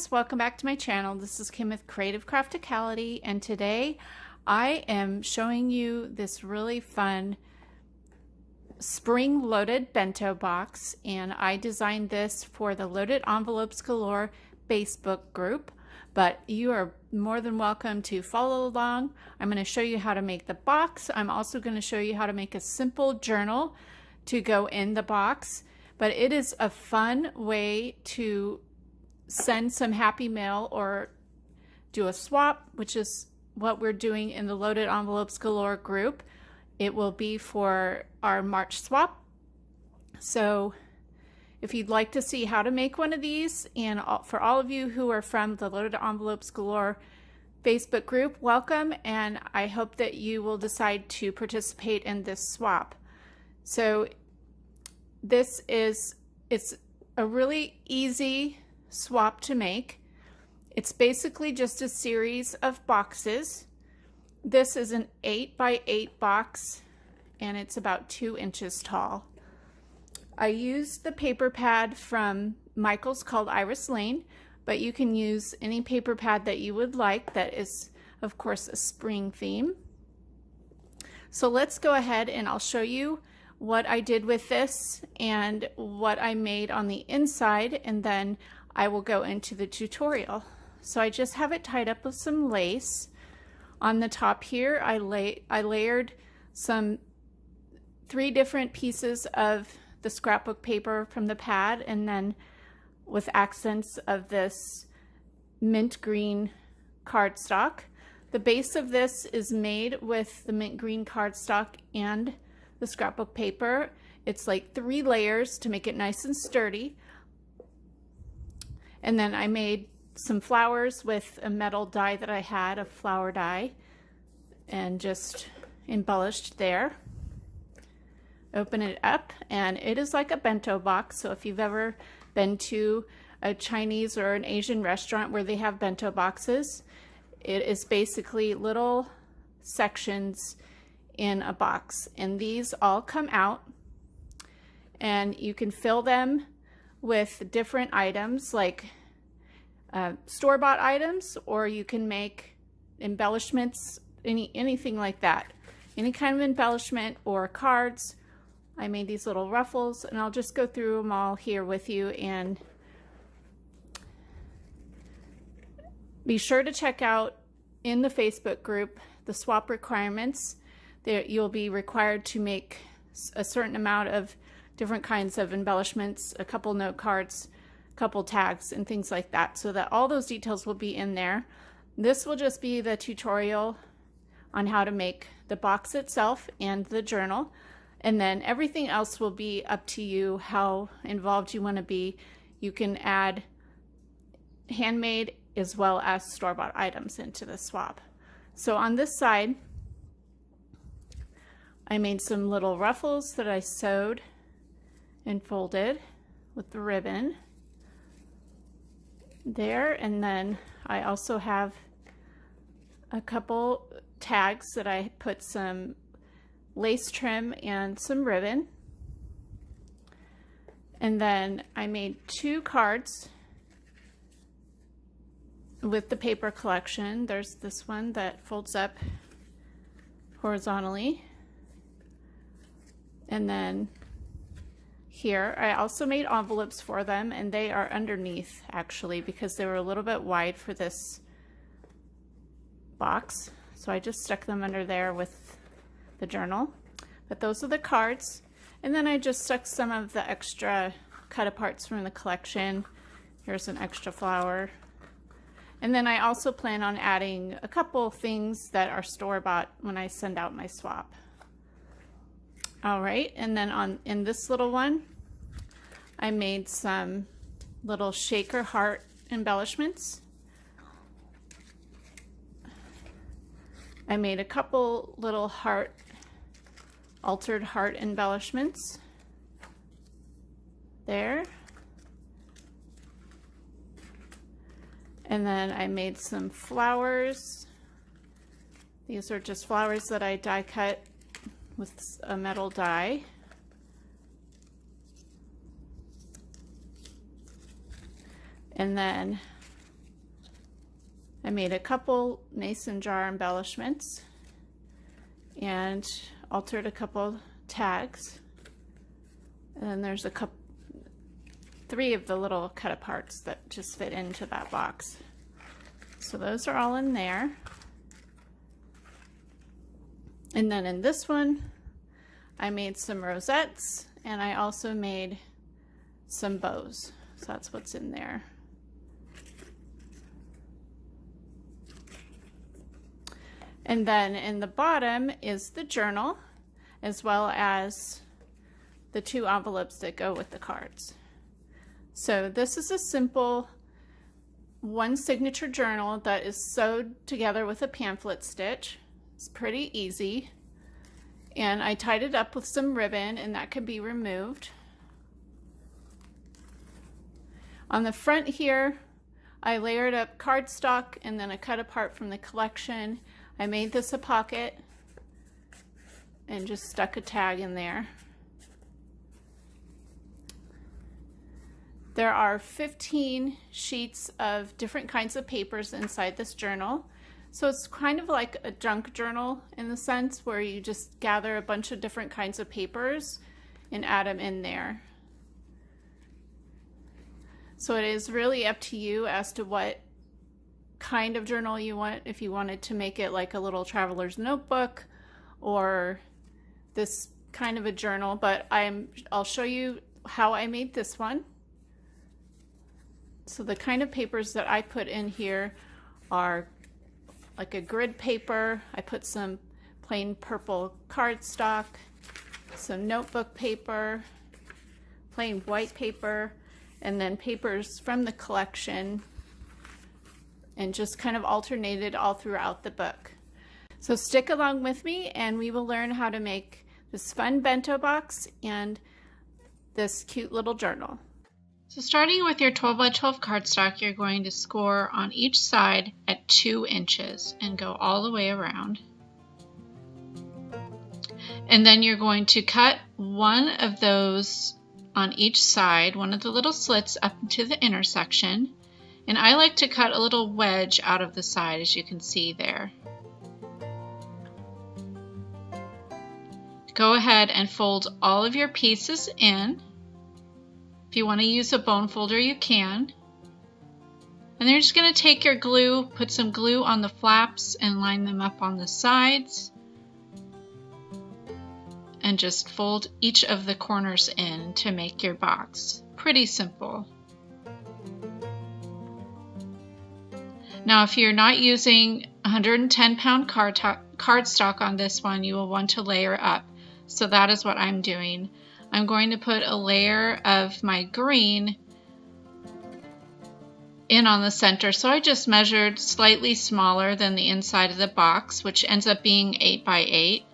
guys, welcome back to my channel. This is Kim with Creative Crafticality, and today I am showing you this really fun spring-loaded bento box, and I designed this for the Loaded Envelopes Galore Facebook group, but you are more than welcome to follow along. I'm going to show you how to make the box. I'm also going to show you how to make a simple journal to go in the box, but it is a fun way to send some happy mail or do a swap, which is what we're doing in the Loaded Envelopes Galore group. It will be for our March swap. So if you'd like to see how to make one of these, and for all of you who are from the Loaded Envelopes Galore Facebook group, welcome, and I hope that you will decide to participate in this swap. So it's a really easy swap to make. It's basically just a series of boxes. This is an 8x8 box, and it's about 2 inches tall. I used the paper pad from Michael's called Iris Lane, but you can use any paper pad that you would like that is, of course, a spring theme. So let's go ahead and I'll show you what I did with this and what I made on the inside, and then I will go into the tutorial. So I just have it tied up with some lace. On the top here, I layered some 3 different pieces of the scrapbook paper from the pad, and then with accents of this mint green cardstock. The base of this is made with the mint green cardstock and the scrapbook paper. It's like 3 layers to make it nice and sturdy. And then I made some flowers with a metal die that I had, a flower die, and just embellished there. Open it up, and it is like a bento box. So if you've ever been to a Chinese or an Asian restaurant where they have bento boxes, it is basically little sections in a box, and these all come out, and you can fill them with different items like store-bought items, or you can make embellishments, anything like that, any kind of embellishment or cards. I made these little ruffles, and I'll just go through them all here with you, and be sure to check out in the Facebook group the swap requirements. There you'll be required to make a certain amount of different kinds of embellishments, a couple note cards, a couple tags, and things like that, so that all those details will be in there. This will just be the tutorial on how to make the box itself and the journal, and then everything else will be up to you how involved you want to be. You can add handmade as well as store-bought items into the swap. So on this side, I made some little ruffles that I sewed and folded with the ribbon there, and then I also have a couple tags that I put some lace trim and some ribbon, and then I made 2 cards with the paper collection. There's this one that folds up horizontally, and then here I also made envelopes for them, and they are underneath actually because they were a little bit wide for this box, so I just stuck them under there with the journal. But those are the cards, and then I just stuck some of the extra cut aparts from the collection. Here's an extra flower, and then I also plan on adding a couple things that are store-bought when I send out my swap. All right, and then in this little one, I made some little shaker heart embellishments. I made a couple little altered heart embellishments there. And then I made some flowers. These are just flowers that I die cut with a metal die. And then I made a couple mason jar embellishments and altered a couple tags. And then there's a couple, 3 of the little cut aparts that just fit into that box. So those are all in there. And then in this one, I made some rosettes and I also made some bows. So that's what's in there. And then in the bottom is the journal, as well as the 2 envelopes that go with the cards. So this is a simple 1 signature journal that is sewed together with a pamphlet stitch. It's pretty easy. And I tied it up with some ribbon, and that can be removed. On the front here, I layered up cardstock and then a cut apart from the collection. I made this a pocket and just stuck a tag in there. There are 15 sheets of different kinds of papers inside this journal. So it's kind of like a junk journal in the sense where you just gather a bunch of different kinds of papers and add them in there. So it is really up to you as to what kind of journal you want, if you wanted to make it like a little traveler's notebook or this kind of a journal, but I'll show you how I made this one. So the kind of papers that I put in here are like a grid paper. I put some plain purple cardstock, some notebook paper, plain white paper, and then papers from the collection, and just kind of alternated all throughout the book. So stick along with me and we will learn how to make this fun bento box and this cute little journal. So starting with your 12 by 12 cardstock, you're going to score on each side at 2 inches and go all the way around. And then you're going to cut one of those on each side, one of the little slits up to the intersection. And I like to cut a little wedge out of the side, as you can see there. Go ahead and fold all of your pieces in. If you want to use a bone folder, you can. And then you're just going to take your glue, put some glue on the flaps and line them up on the sides. And just fold each of the corners in to make your box. Pretty simple. Now, if you're not using 110-pound cardstock on this one, you will want to layer up. So that is what I'm doing. I'm going to put a layer of my green in on the center. So I just measured slightly smaller than the inside of the box, which ends up being 8 by 8.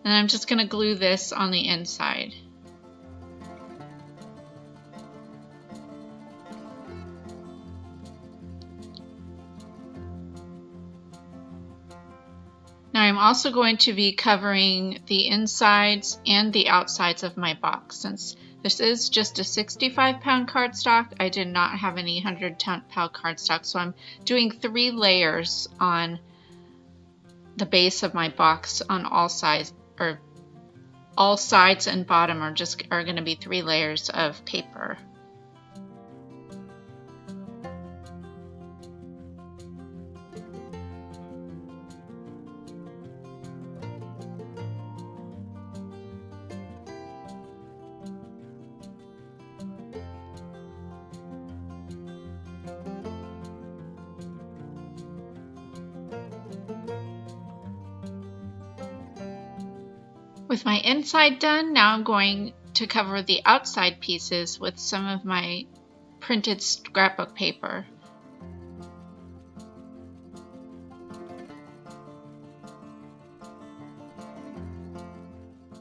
And I'm just going to glue this on the inside. Now I'm also going to be covering the insides and the outsides of my box. Since this is just a 65-pound cardstock, I did not have any 110-pound cardstock, so I'm doing 3 layers on the base of my box on all sides, or all sides and bottom are going to be 3 layers of paper. With my inside done, now I'm going to cover the outside pieces with some of my printed scrapbook paper.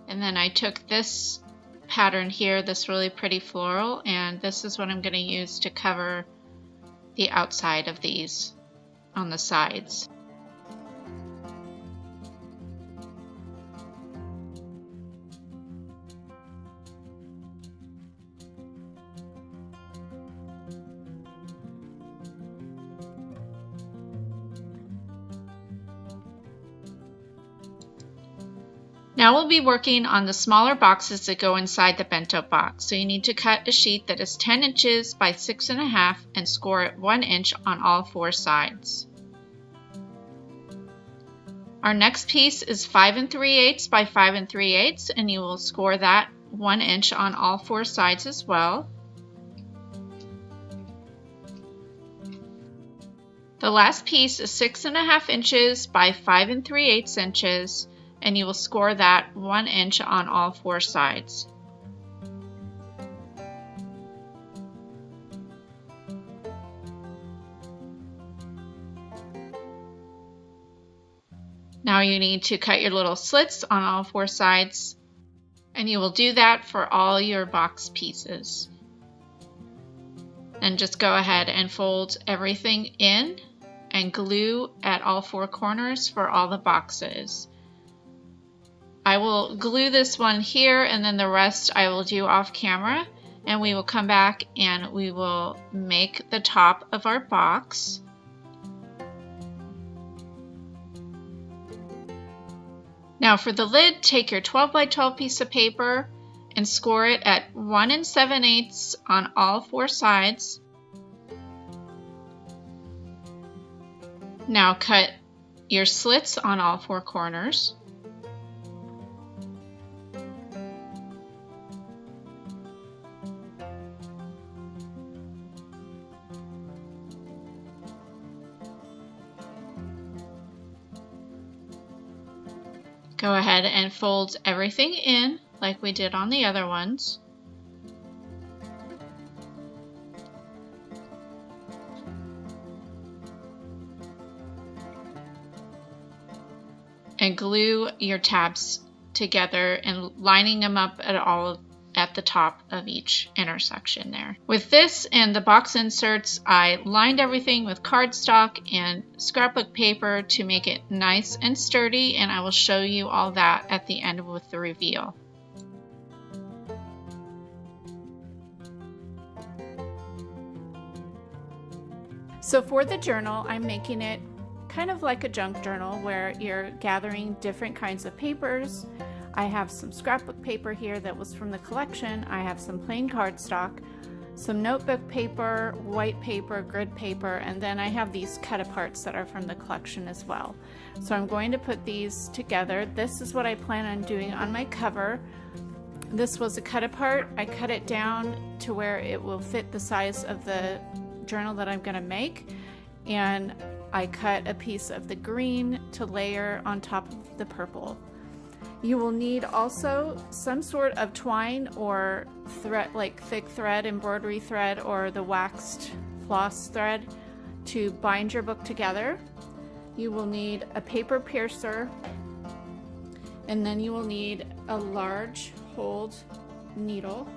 And then I took this pattern here, this really pretty floral, and this is what I'm going to use to cover the outside of these on the sides. Now we'll be working on the smaller boxes that go inside the bento box. So you need to cut a sheet that is 10 inches by 6.5 and score it 1 inch on all 4 sides. Our next piece is 5 3/8 by 5 3/8 and you will score that 1 inch on all 4 sides as well. The last piece is 6.5 inches by 5 3/8 inches and you will score that 1 inch on all 4 sides. Now you need to cut your little slits on all 4 sides, and you will do that for all your box pieces. And just go ahead and fold everything in and glue at all 4 corners for all the boxes. I will glue this one here and then the rest I will do off camera, and we will come back and we will make the top of our box. Now for the lid, take your 12 by 12 piece of paper and score it at 1 7/8 on all 4 sides. Now cut your slits on all 4 corners. Go ahead and fold everything in like we did on the other ones. And glue your tabs together and lining them up at the top of each intersection there. With this and the box inserts, I lined everything with cardstock and scrapbook paper to make it nice and sturdy, and I will show you all that at the end with the reveal. So for the journal, I'm making it kind of like a junk journal where you're gathering different kinds of papers. I have some scrapbook paper here that was from the collection. I have some plain cardstock, some notebook paper, white paper, grid paper, and then I have these cut aparts that are from the collection as well. So I'm going to put these together. This is what I plan on doing on my cover. This was a cut apart. I cut it down to where it will fit the size of the journal that I'm going to make, and I cut a piece of the green to layer on top of the purple. You will need also some sort of twine or thread, like thick thread, embroidery thread, or the waxed floss thread to bind your book together. You will need a paper piercer, and then you will need a large holed needle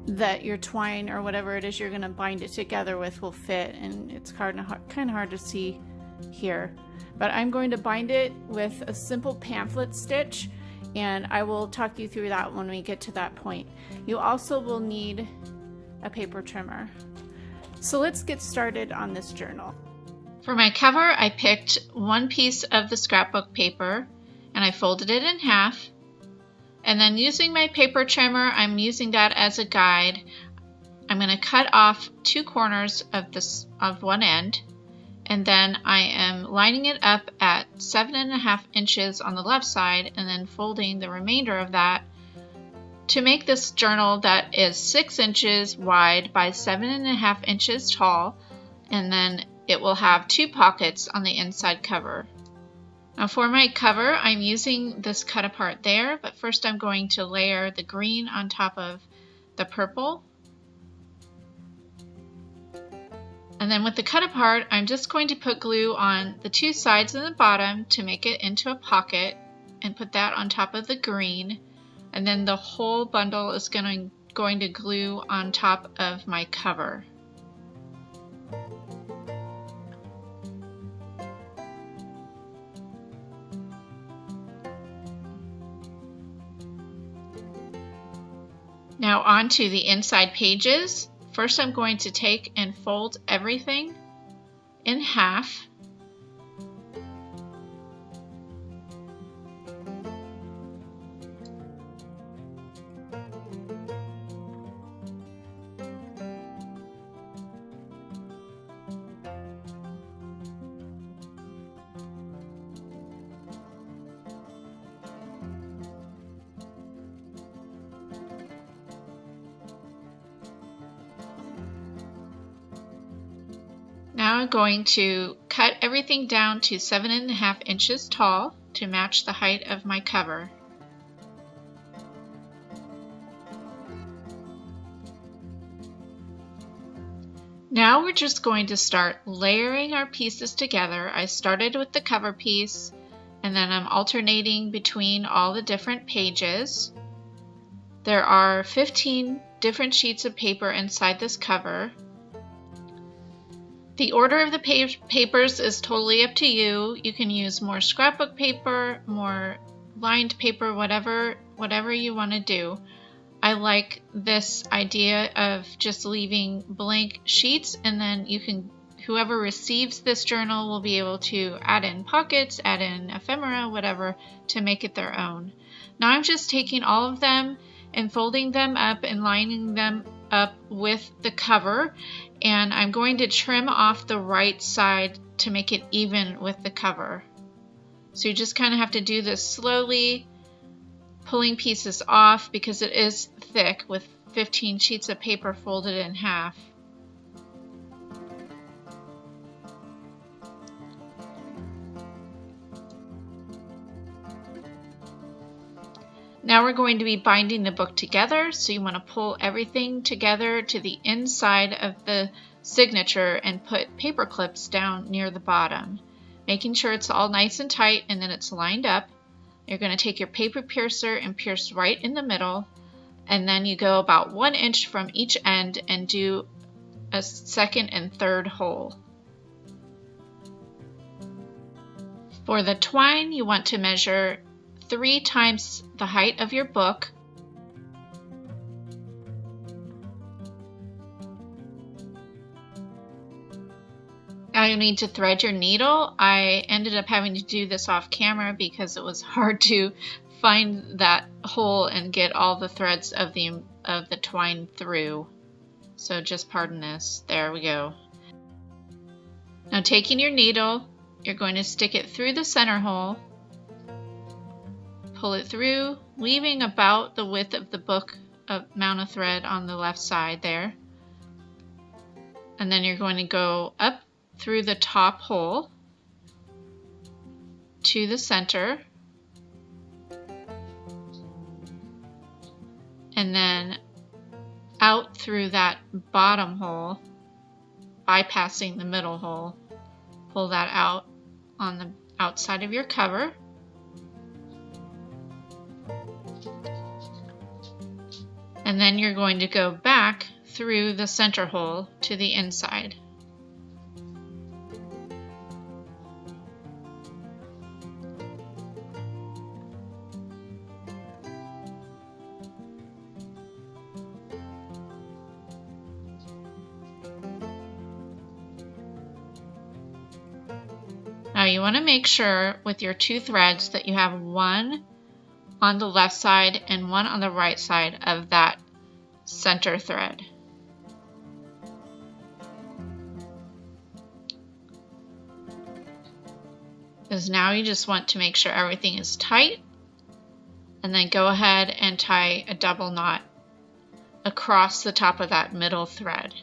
that your twine or whatever it is you're going to bind it together with will fit, and it's kind of hard to see here. But I'm going to bind it with a simple pamphlet stitch, and I will talk you through that when we get to that point. You also will need a paper trimmer. So let's get started on this journal. For my cover, I picked one piece of the scrapbook paper and I folded it in half. And then using my paper trimmer, I'm using that as a guide. I'm going to cut off 2 corners of one end. And then I am lining it up at 7.5 inches on the left side and then folding the remainder of that to make this journal that is 6 inches wide by 7.5 inches tall, and then it will have 2 pockets on the inside cover. Now for my cover, I'm using this cut apart there, but first I'm going to layer the green on top of the purple. And then with the cut apart, I'm just going to put glue on the 2 sides and the bottom to make it into a pocket and put that on top of the green. And then the whole bundle is going to glue on top of my cover. Now on to the inside pages. First, I'm going to take and fold everything in half. I'm going to cut everything down to 7.5 inches tall to match the height of my cover. Now we're just going to start layering our pieces together. I started with the cover piece, and then I'm alternating between all the different pages. There are 15 different sheets of paper inside this cover. The order of the papers is totally up to you. You can use more scrapbook paper, more lined paper, whatever you want to do. I like this idea of just leaving blank sheets, and then whoever receives this journal will be able to add in pockets, add in ephemera, whatever, to make it their own. Now I'm just taking all of them and folding them up and lining them up with the cover, and I'm going to trim off the right side to make it even with the cover. So you just kind of have to do this slowly, pulling pieces off because it is thick with 15 sheets of paper folded in half. Now we're going to be binding the book together, so you want to pull everything together to the inside of the signature and put paper clips down near the bottom, making sure it's all nice and tight and then it's lined up. You're going to take your paper piercer and pierce right in the middle, and then you go about 1 inch from each end and do a second and third hole. For the twine, you want to measure 3 times the height of your book. Now you need to thread your needle. I ended up having to do this off camera because it was hard to find that hole and get all the threads of the twine through. So just pardon this. There we go. Now taking your needle, you're going to stick it through the center hole, pull it through, leaving about the width of the book amount of thread on the left side there. And then you're going to go up through the top hole to the center, and then out through that bottom hole, bypassing the middle hole. Pull that out on the outside of your cover. And then you're going to go back through the center hole to the inside. Now you want to make sure with your 2 threads that you have one on the left side and one on the right side of that center thread. Because now you just want to make sure everything is tight, and then go ahead and tie a double knot across the top of that middle thread.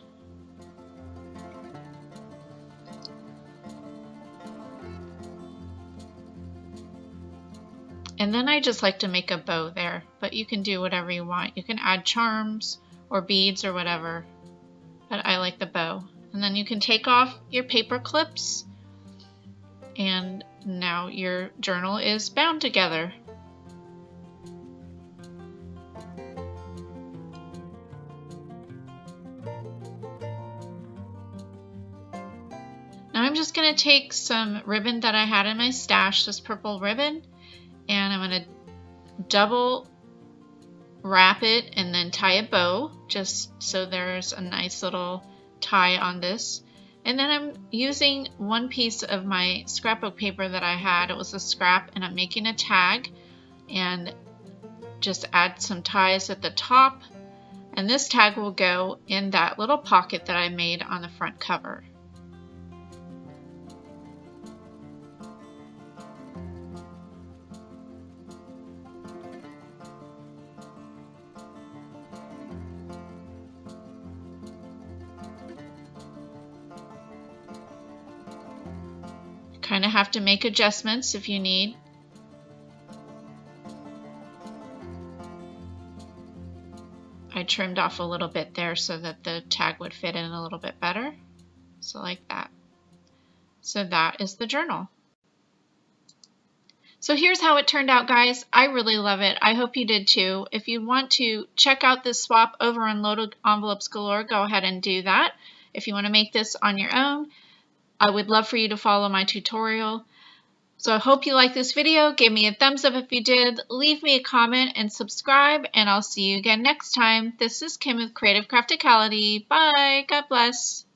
And then I just like to make a bow there, but you can do whatever you want. You can add charms or beads or whatever, but I like the bow. And then you can take off your paper clips, and now your journal is bound together. Now I'm just going to take some ribbon that I had in my stash, this purple ribbon, and I'm going to double wrap it and then tie a bow just so there's a nice little tie on this. And then I'm using one piece of my scrapbook paper that I had. It was a scrap, and I'm making a tag and just add some ties at the top. And this tag will go in that little pocket that I made on the front cover. Kind of have to make adjustments if you need. I trimmed off a little bit there so that the tag would fit in a little bit better. So like that. So that is the journal. So here's how it turned out, guys. I really love it. I hope you did too. If you want to check out this swap over on Loaded Envelopes Galore, go ahead and do that. If you want to make this on your own, I would love for you to follow my tutorial. So I hope you liked this video. Give me a thumbs up if you did. Leave me a comment and subscribe, and I'll see you again next time. This is Kim with Creative Crafticality. Bye. God bless.